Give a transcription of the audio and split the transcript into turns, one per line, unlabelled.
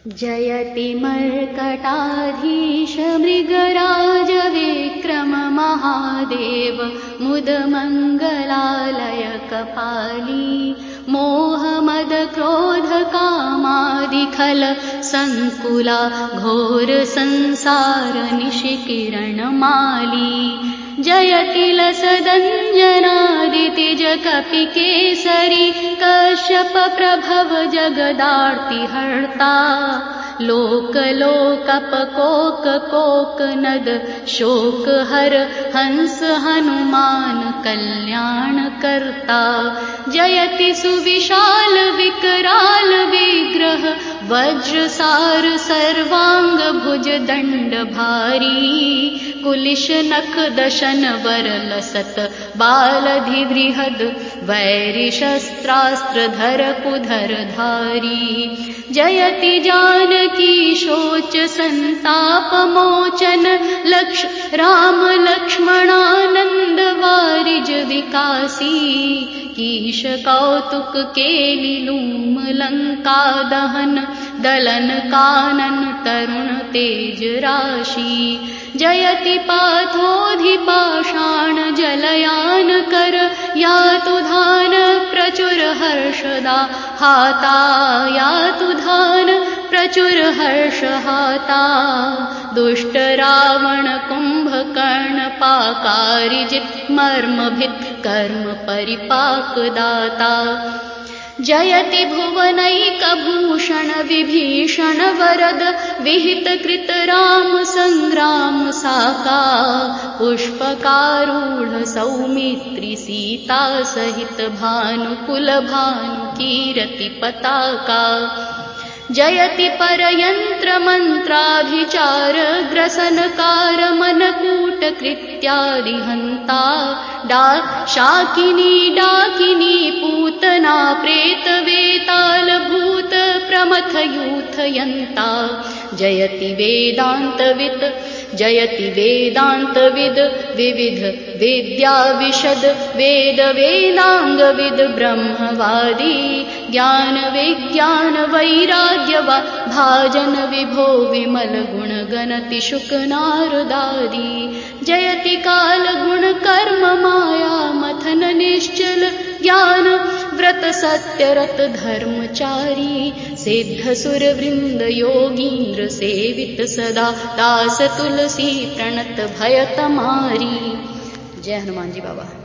जयति मर्कटाधीश मृगराज विक्रम महादेव मुदमङ्गलालय कपाली मोहमद क्रोध कामादिखल संकुला घोर संसार निशिकिरणमाली जयति लसदञ्जनादितिज कपि केसरी कश्यप प्रभव जगदार्ति हर्ता लोक लोकप कोक कोक नद शोक हर हंस हनुमान कल्याण करता जयति सुविशाल विकराल विग्रह वज्रसार सर्वांग भुज दंड भारी कुलिश नख दशन वरलसत बालधिवृहद वैरि शस्त्रास्त्र धर कुधर धारी जयति जानकी शोच संताप मोचन राम लक्ष्मणानंद वारिज विकासी कीश कौतुक केलि लूम लंका दहन दलन कानन तरुण तेज राशि जयति पाथोधिपाषाण जलयान कर यातु धान प्रचुर हर्षदा हाता यातु धान प्रचुर हर्ष हाता दुष्ट रावण कुंभकर्ण पाकारिजित मर्मभित कर्म परिपाक दाता जयति भुवनैकभूषण विभीषण वरद विहित कृत राम संग्राम साका पुष्पकारूढ़ सौमित्री सीता सहित भानुकुल भानु कीरति पताका जयति परयंत्र मंत्राभिचार ग्रसनकार मनकूट कृत्यादिहंता शाकिनी डाकिनी पूतना प्रेत वेताल भूत प्रमथ यूथयंता जयति वेदांतविद विविध विद्या विशद वेद वेदांगविद ब्रह्मवादी ज्ञान विज्ञान वैराग्यवा भाजन विभो विमल गुण गणति शुक नारदादी जयति काल गुण कर्म माया मथन निश्चल ज्ञान व्रत सत्यरत धर्मचारी सिद्ध सुर वृंद योगींद्र सेवित सदा दास तुलसी प्रणत भय तमारी। जय हनुमान जी बाबा।